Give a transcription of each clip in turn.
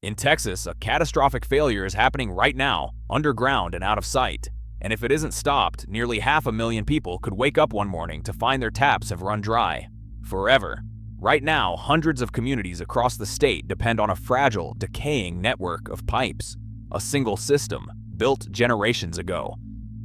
In Texas, a catastrophic failure is happening right now, underground and out of sight. And if it isn't stopped, nearly 500,000 people could wake up one morning to find their taps have run dry. Forever. Right now, hundreds of communities across the state depend on a fragile, decaying network of pipes. A single system, built generations ago.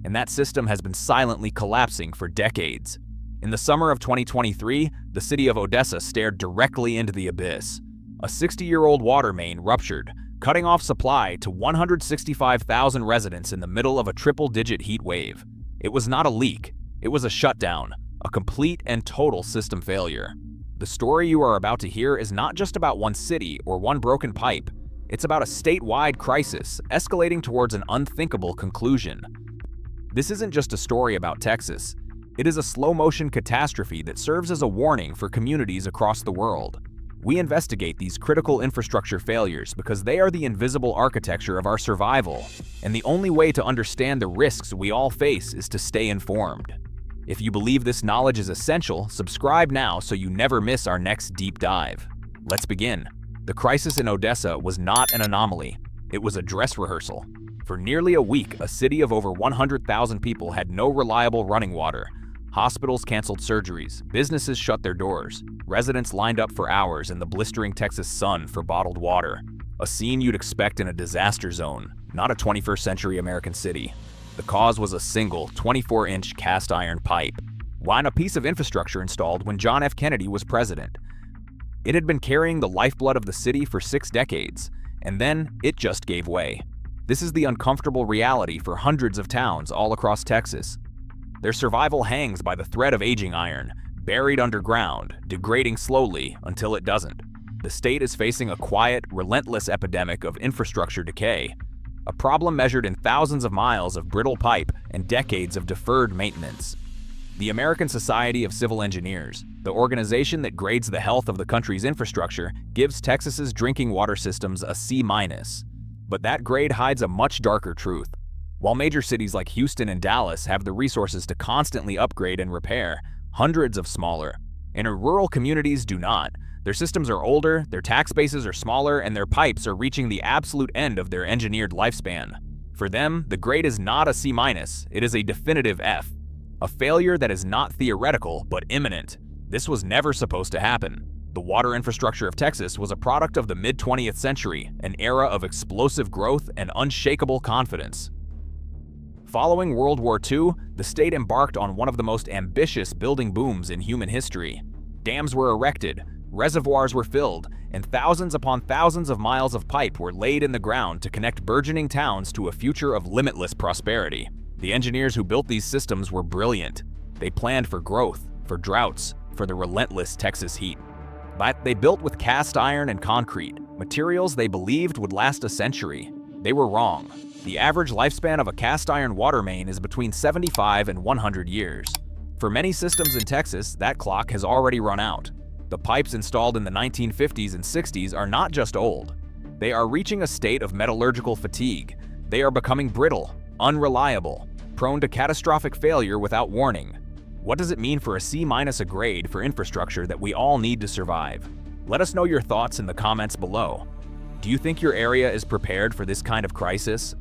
And that system has been silently collapsing for decades. In the summer of 2023, the city of Odessa stared directly into the abyss. A 60-year-old water main ruptured, cutting off supply to 165,000 residents in the middle of a triple-digit heat wave. It was not a leak, it was a shutdown, a complete and total system failure. The story you are about to hear is not just about one city or one broken pipe. It's about a statewide crisis escalating towards an unthinkable conclusion. This isn't just a story about Texas. It is a slow-motion catastrophe that serves as a warning for communities across the world. We investigate these critical infrastructure failures because they are the invisible architecture of our survival, and the only way to understand the risks we all face is to stay informed. If you believe this knowledge is essential, subscribe now so you never miss our next deep dive. Let's begin. The crisis in Odessa was not an anomaly. It was a dress rehearsal. For nearly a week, a city of over 100,000 people had no reliable running water. Hospitals canceled surgeries, businesses shut their doors, residents lined up for hours in the blistering Texas sun for bottled water. A scene you'd expect in a disaster zone, not a 21st century American city. The cause was a single 24-inch cast iron pipe. Why not a piece of infrastructure installed when John F. Kennedy was president? It had been carrying the lifeblood of the city for 6 decades, and then it just gave way. This is the uncomfortable reality for hundreds of towns all across Texas. Their survival hangs by the thread of aging iron, buried underground, degrading slowly until it doesn't. The state is facing a quiet, relentless epidemic of infrastructure decay, a problem measured in thousands of miles of brittle pipe and decades of deferred maintenance. The American Society of Civil Engineers, the organization that grades the health of the country's infrastructure, gives Texas's drinking water systems a C-. But that grade hides a much darker truth. While major cities like Houston and Dallas have the resources to constantly upgrade and repair, hundreds of smaller, inner rural communities do not. Their systems are older, their tax bases are smaller, and their pipes are reaching the absolute end of their engineered lifespan. For them, the grade is not a C-, it is a definitive F. A failure that is not theoretical, but imminent. This was never supposed to happen. The water infrastructure of Texas was a product of the mid-20th century, an era of explosive growth and unshakable confidence. Following World War II, the state embarked on one of the most ambitious building booms in human history. Dams were erected, reservoirs were filled, and thousands upon thousands of miles of pipe were laid in the ground to connect burgeoning towns to a future of limitless prosperity. The engineers who built these systems were brilliant. They planned for growth, for droughts, for the relentless Texas heat. But they built with cast iron and concrete, materials they believed would last a century. They were wrong. The average lifespan of a cast iron water main is between 75 and 100 years. For many systems in Texas, that clock has already run out. The pipes installed in the 1950s and 60s are not just old. They are reaching a state of metallurgical fatigue. They are becoming brittle, unreliable, prone to catastrophic failure without warning. What does it mean for a C- a grade for infrastructure that we all need to survive? Let us know your thoughts in the comments below. Do you think your area is prepared for this kind of crisis?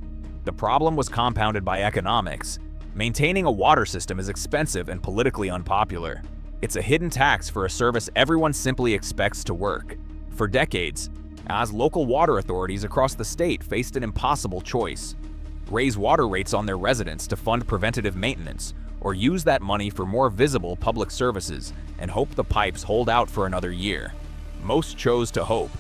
The problem was compounded by economics. Maintaining a water system is expensive and politically unpopular. It's a hidden tax for a service everyone simply expects to work. For decades, as local water authorities across the state faced an impossible choice: raise water rates on their residents to fund preventative maintenance, or use that money for more visible public services and hope the pipes hold out for another year. Most chose to hope.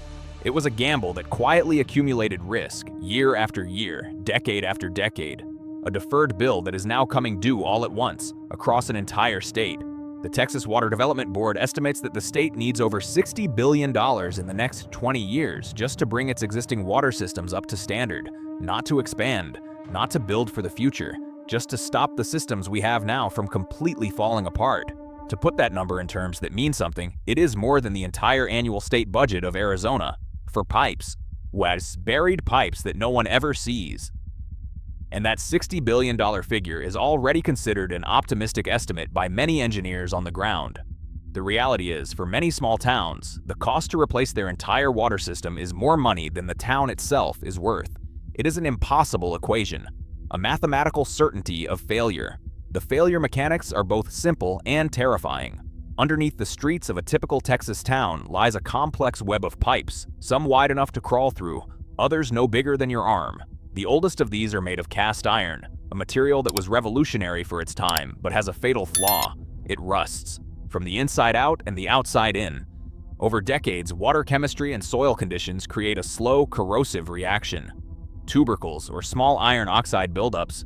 It was a gamble that quietly accumulated risk, year after year, decade after decade. A deferred bill that is now coming due all at once, across an entire state. The Texas Water Development Board estimates that the state needs over $60 billion in the next 20 years just to bring its existing water systems up to standard, not to expand, not to build for the future, just to stop the systems we have now from completely falling apart. To put that number in terms that mean something, it is more than the entire annual state budget of Arizona. For pipes, buried pipes that no one ever sees. And that $60 billion figure is already considered an optimistic estimate by many engineers on the ground. The reality is, for many small towns, the cost to replace their entire water system is more money than the town itself is worth. It is an impossible equation, a mathematical certainty of failure. The failure mechanics are both simple and terrifying. Underneath the streets of a typical Texas town lies a complex web of pipes, some wide enough to crawl through, others no bigger than your arm. The oldest of these are made of cast iron, a material that was revolutionary for its time but has a fatal flaw: it rusts, from the inside out and the outside in. Over decades, water chemistry and soil conditions create a slow, corrosive reaction. Tubercles, or small iron oxide buildups,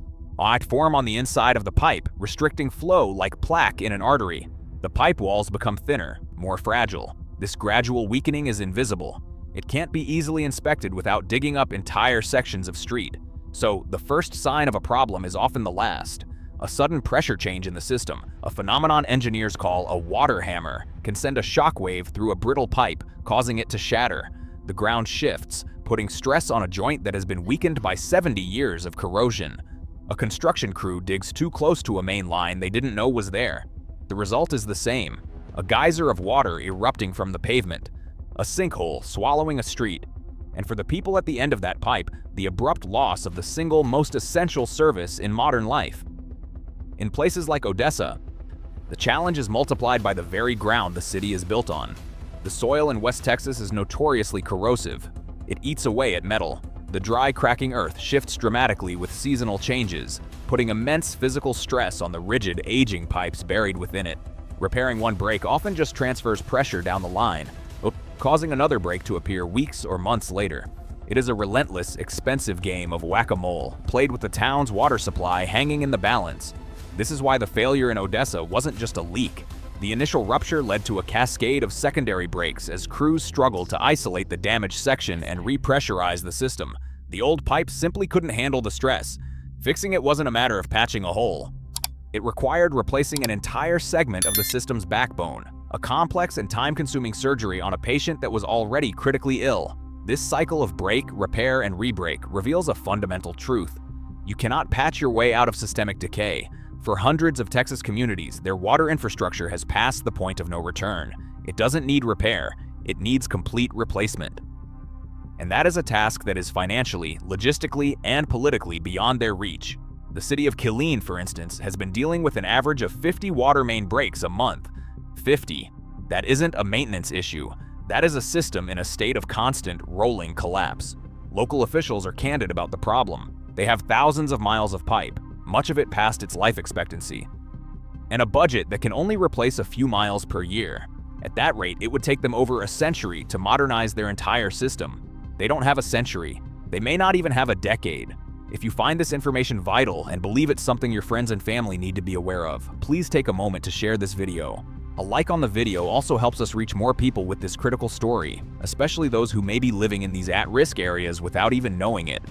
form on the inside of the pipe, restricting flow like plaque in an artery. The pipe walls become thinner, more fragile. This gradual weakening is invisible. It can't be easily inspected without digging up entire sections of street. So, the first sign of a problem is often the last. A sudden pressure change in the system, a phenomenon engineers call a water hammer, can send a shock wave through a brittle pipe, causing it to shatter. The ground shifts, putting stress on a joint that has been weakened by 70 years of corrosion. A construction crew digs too close to a main line they didn't know was there. The result is the same: a geyser of water erupting from the pavement, a sinkhole swallowing a street, and for the people at the end of that pipe, the abrupt loss of the single most essential service in modern life. In places like Odessa, the challenge is multiplied by the very ground the city is built on. The soil in West Texas is notoriously corrosive. It eats away at metal. The dry, cracking earth shifts dramatically with seasonal changes, putting immense physical stress on the rigid, aging pipes buried within it. Repairing one break often just transfers pressure down the line, causing another break to appear weeks or months later. It is a relentless, expensive game of whack-a-mole, played with the town's water supply hanging in the balance. This is why the failure in Odessa wasn't just a leak. The initial rupture led to a cascade of secondary breaks as crews struggled to isolate the damaged section and repressurize the system. The old pipe simply couldn't handle the stress. Fixing it wasn't a matter of patching a hole. It required replacing an entire segment of the system's backbone, a complex and time-consuming surgery on a patient that was already critically ill. This cycle of break, repair, and re-break reveals a fundamental truth. You cannot patch your way out of systemic decay. For hundreds of Texas communities, their water infrastructure has passed the point of no return. It doesn't need repair, it needs complete replacement. And that is a task that is financially, logistically, and politically beyond their reach. The city of Killeen, for instance, has been dealing with an average of 50 water main breaks a month. 50. That isn't a maintenance issue. That is a system in a state of constant, rolling collapse. Local officials are candid about the problem. They have thousands of miles of pipe, much of it past its life expectancy, and a budget that can only replace a few miles per year. At that rate, it would take them over a century to modernize their entire system. They don't have a century. They may not even have a decade. If you find this information vital and believe it's something your friends and family need to be aware of, please take a moment to share this video. A like on the video also helps us reach more people with this critical story, especially those who may be living in these at-risk areas without even knowing it.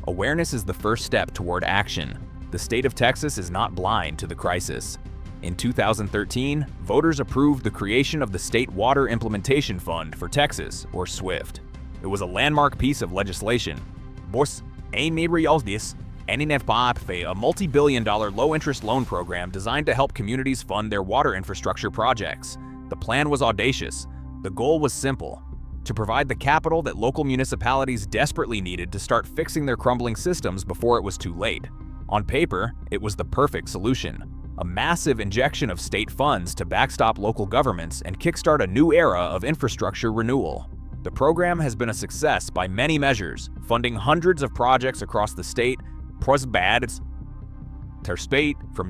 Awareness is the first step toward action. The state of Texas is not blind to the crisis. In 2013, voters approved the creation of the State Water Implementation Fund for Texas, or SWIFT. It was a landmark piece of legislation. A multi-billion-dollar low-interest loan program designed to help communities fund their water infrastructure projects. The plan was audacious. The goal was simple: to provide the capital that local municipalities desperately needed to start fixing their crumbling systems before it was too late. On paper, it was the perfect solution: a massive injection of state funds to backstop local governments and kickstart a new era of infrastructure renewal. The program has been a success by many measures, funding hundreds of projects across the state, from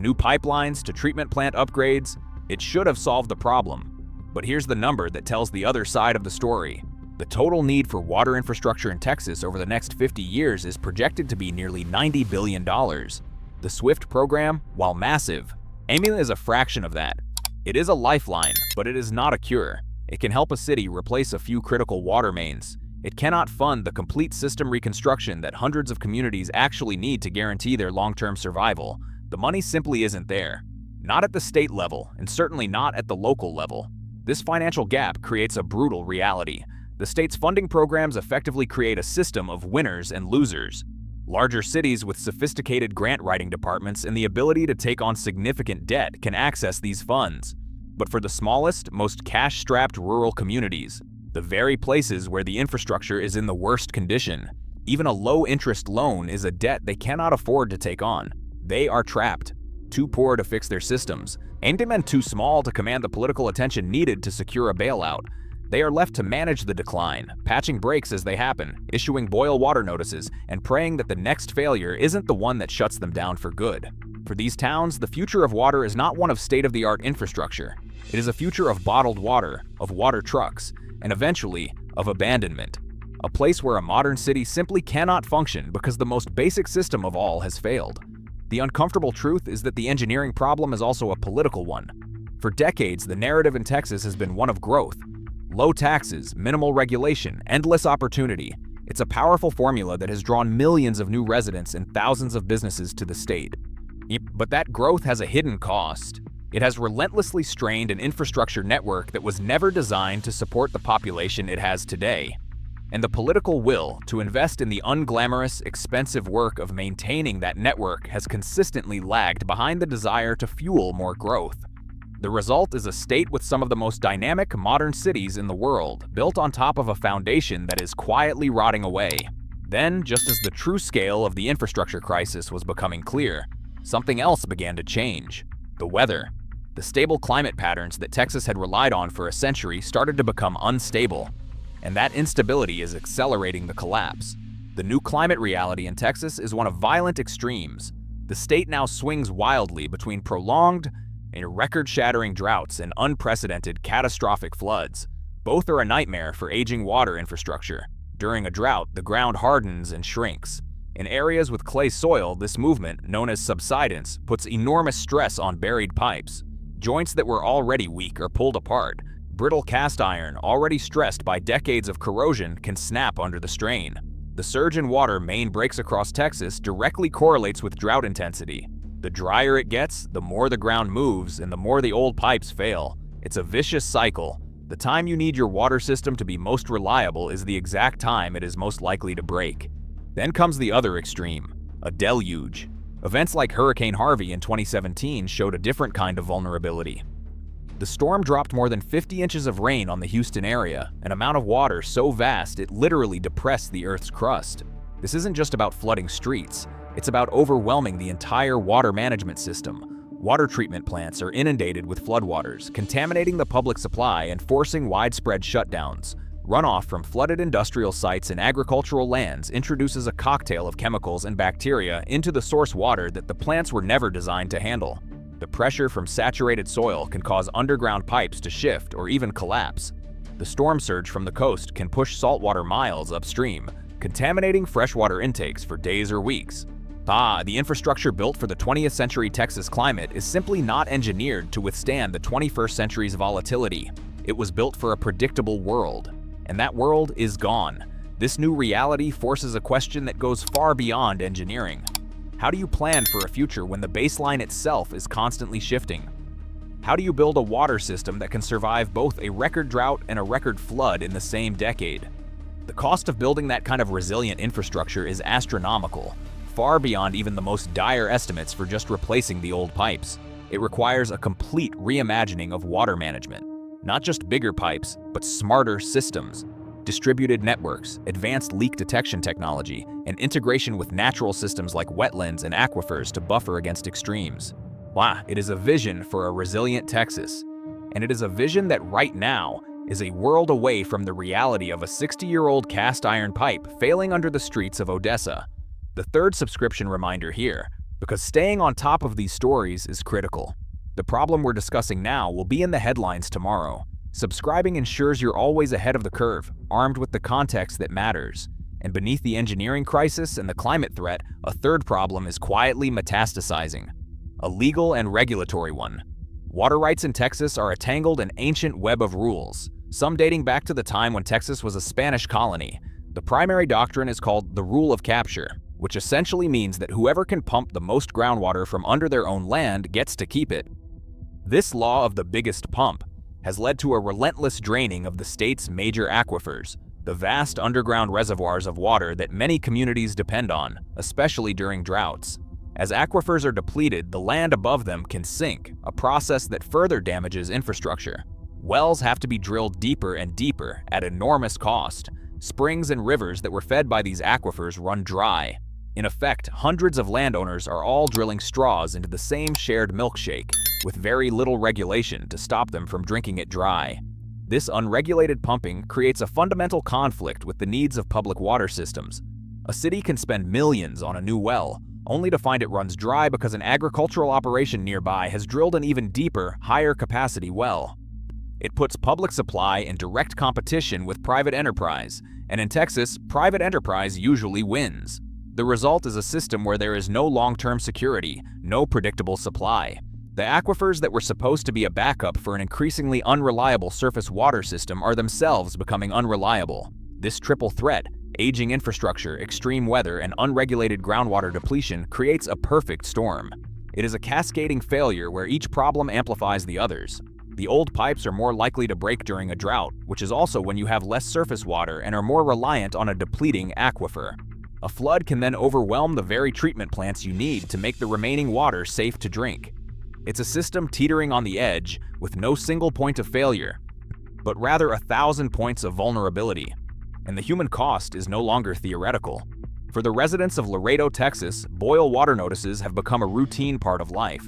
new pipelines to treatment plant upgrades. It should have solved the problem. But here's the number that tells the other side of the story. The total need for water infrastructure in Texas over the next 50 years is projected to be nearly $90 billion. The SWIFT program, while massive, is a fraction of that. It is a lifeline, but it is not a cure. It can help a city replace a few critical water mains. It cannot fund the complete system reconstruction that hundreds of communities actually need to guarantee their long-term survival. The money simply isn't there. Not at the state level, and certainly not at the local level. This financial gap creates a brutal reality. The state's funding programs effectively create a system of winners and losers. Larger cities with sophisticated grant writing departments and the ability to take on significant debt can access these funds. But for the smallest, most cash-strapped rural communities, the very places where the infrastructure is in the worst condition, even a low-interest loan is a debt they cannot afford to take on. They are trapped, too poor to fix their systems, and too small to command the political attention needed to secure a bailout. They are left to manage the decline, patching breaks as they happen, issuing boil water notices, and praying that the next failure isn't the one that shuts them down for good. For these towns, the future of water is not one of state-of-the-art infrastructure. It is a future of bottled water, of water trucks, and eventually, of abandonment. A place where a modern city simply cannot function because the most basic system of all has failed. The uncomfortable truth is that the engineering problem is also a political one. For decades, the narrative in Texas has been one of growth. Low taxes, minimal regulation, endless opportunity. It's a powerful formula that has drawn millions of new residents and thousands of businesses to the state. But that growth has a hidden cost. It has relentlessly strained an infrastructure network that was never designed to support the population it has today. And the political will to invest in the unglamorous, expensive work of maintaining that network has consistently lagged behind the desire to fuel more growth. The result is a state with some of the most dynamic modern cities in the world, built on top of a foundation that is quietly rotting away. Then, just as the true scale of the infrastructure crisis was becoming clear, something else began to change. The weather. The stable climate patterns that Texas had relied on for a century started to become unstable. And that instability is accelerating the collapse. The new climate reality in Texas is one of violent extremes. The state now swings wildly between prolonged and record-shattering droughts and unprecedented catastrophic floods. Both are a nightmare for aging water infrastructure. During a drought, the ground hardens and shrinks. In areas with clay soil, this movement, known as subsidence, puts enormous stress on buried pipes. Joints that were already weak are pulled apart. Brittle cast iron, already stressed by decades of corrosion, can snap under the strain. The surge in water main breaks across Texas directly correlates with drought intensity. The drier it gets, the more the ground moves and the more the old pipes fail. It's a vicious cycle. The time you need your water system to be most reliable is the exact time it is most likely to break. Then comes the other extreme, a deluge. Events like Hurricane Harvey in 2017 showed a different kind of vulnerability. The storm dropped more than 50 inches of rain on the Houston area, an amount of water so vast it literally depressed the Earth's crust. This isn't just about flooding streets. It's about overwhelming the entire water management system. Water treatment plants are inundated with floodwaters, contaminating the public supply and forcing widespread shutdowns. Runoff from flooded industrial sites and agricultural lands introduces a cocktail of chemicals and bacteria into the source water that the plants were never designed to handle. The pressure from saturated soil can cause underground pipes to shift or even collapse. The storm surge from the coast can push saltwater miles upstream, contaminating freshwater intakes for days or weeks. The infrastructure built for the 20th century Texas climate is simply not engineered to withstand the 21st century's volatility. It was built for a predictable world, and that world is gone. This new reality forces a question that goes far beyond engineering. How do you plan for a future when the baseline itself is constantly shifting? How do you build a water system that can survive both a record drought and a record flood in the same decade? The cost of building that kind of resilient infrastructure is astronomical, far beyond even the most dire estimates for just replacing the old pipes. It requires a complete reimagining of water management. Not just bigger pipes, but smarter systems. Distributed networks, advanced leak detection technology, and integration with natural systems like wetlands and aquifers to buffer against extremes. It is a vision for a resilient Texas. And it is a vision that right now is a world away from the reality of a 60-year-old cast iron pipe failing under the streets of Odessa. The third subscription reminder here, because staying on top of these stories is critical. The problem we're discussing now will be in the headlines tomorrow. Subscribing ensures you're always ahead of the curve, armed with the context that matters. And beneath the engineering crisis and the climate threat, a third problem is quietly metastasizing. A legal and regulatory one. Water rights in Texas are a tangled and ancient web of rules, some dating back to the time when Texas was a Spanish colony. The primary doctrine is called the rule of capture, which essentially means that whoever can pump the most groundwater from under their own land gets to keep it. This law of the biggest pump has led to a relentless draining of the state's major aquifers, the vast underground reservoirs of water that many communities depend on, especially during droughts. As aquifers are depleted, the land above them can sink, a process that further damages infrastructure. Wells have to be drilled deeper and deeper at enormous cost. Springs and rivers that were fed by these aquifers run dry. In effect, hundreds of landowners are all drilling straws into the same shared milkshake, with very little regulation to stop them from drinking it dry. This unregulated pumping creates a fundamental conflict with the needs of public water systems. A city can spend millions on a new well, only to find it runs dry because an agricultural operation nearby has drilled an even deeper, higher capacity well. It puts public supply in direct competition with private enterprise, and in Texas, private enterprise usually wins. The result is a system where there is no long-term security, no predictable supply. The aquifers that were supposed to be a backup for an increasingly unreliable surface water system are themselves becoming unreliable. This triple threat, aging infrastructure, extreme weather, and unregulated groundwater depletion, creates a perfect storm. It is a cascading failure where each problem amplifies the others. The old pipes are more likely to break during a drought, which is also when you have less surface water and are more reliant on a depleting aquifer. A flood can then overwhelm the very treatment plants you need to make the remaining water safe to drink. It's a system teetering on the edge with no single point of failure, but rather 1,000 points of vulnerability. And the human cost is no longer theoretical. For the residents of Laredo, Texas, boil water notices have become a routine part of life.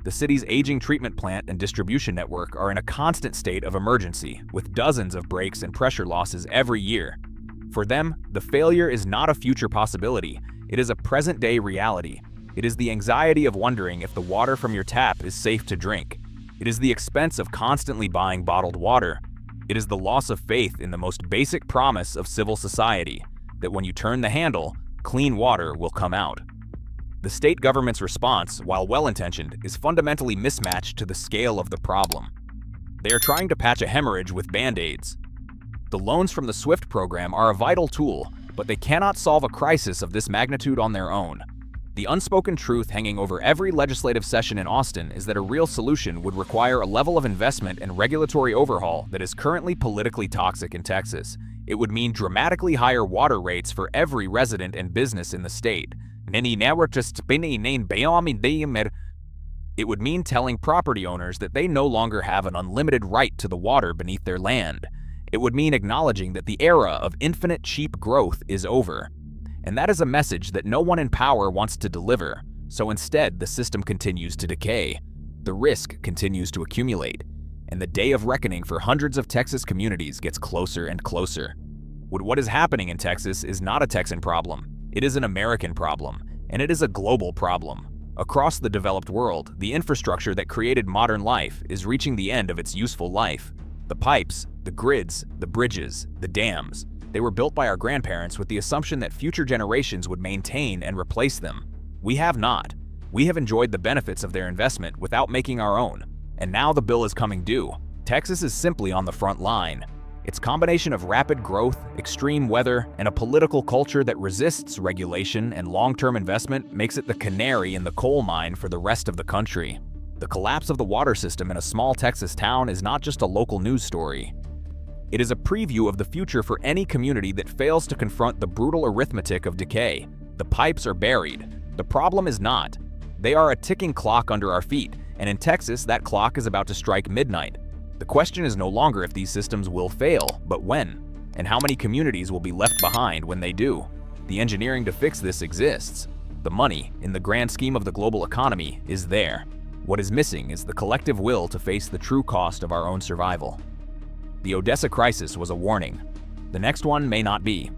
The city's aging treatment plant and distribution network are in a constant state of emergency, with dozens of breaks and pressure losses every year. For them, the failure is not a future possibility, it is a present-day reality. It is the anxiety of wondering if the water from your tap is safe to drink. It is the expense of constantly buying bottled water. It is the loss of faith in the most basic promise of civil society, that when you turn the handle, clean water will come out. The state government's response, while well-intentioned, is fundamentally mismatched to the scale of the problem. They are trying to patch a hemorrhage with band-aids. The loans from the SWIFT program are a vital tool, but they cannot solve a crisis of this magnitude on their own. The unspoken truth hanging over every legislative session in Austin is that a real solution would require a level of investment and regulatory overhaul that is currently politically toxic in Texas. It would mean dramatically higher water rates for every resident and business in the state. It would mean telling property owners that they no longer have an unlimited right to the water beneath their land. It would mean acknowledging that the era of infinite cheap growth is over. And that is a message that no one in power wants to deliver, so instead the system continues to decay. The risk continues to accumulate, and the day of reckoning for hundreds of Texas communities gets closer and closer. What is happening in Texas is not a Texan problem. It is an American problem, and it is a global problem. Across the developed world, the infrastructure that created modern life is reaching the end of its useful life. The pipes, the grids, the bridges, the dams, they were built by our grandparents with the assumption that future generations would maintain and replace them. We have not. We have enjoyed the benefits of their investment without making our own, and now the bill is coming due. Texas is simply on the front line. Its combination of rapid growth, extreme weather, and a political culture that resists regulation and long-term investment makes it the canary in the coal mine for the rest of the country. The collapse of the water system in a small Texas town is not just a local news story. It is a preview of the future for any community that fails to confront the brutal arithmetic of decay. The pipes are buried. The problem is not. They are a ticking clock under our feet, and in Texas, that clock is about to strike midnight. The question is no longer if these systems will fail, but when, and how many communities will be left behind when they do. The engineering to fix this exists. The money, in the grand scheme of the global economy, is there. What is missing is the collective will to face the true cost of our own survival. The Odessa crisis was a warning. The next one may not be.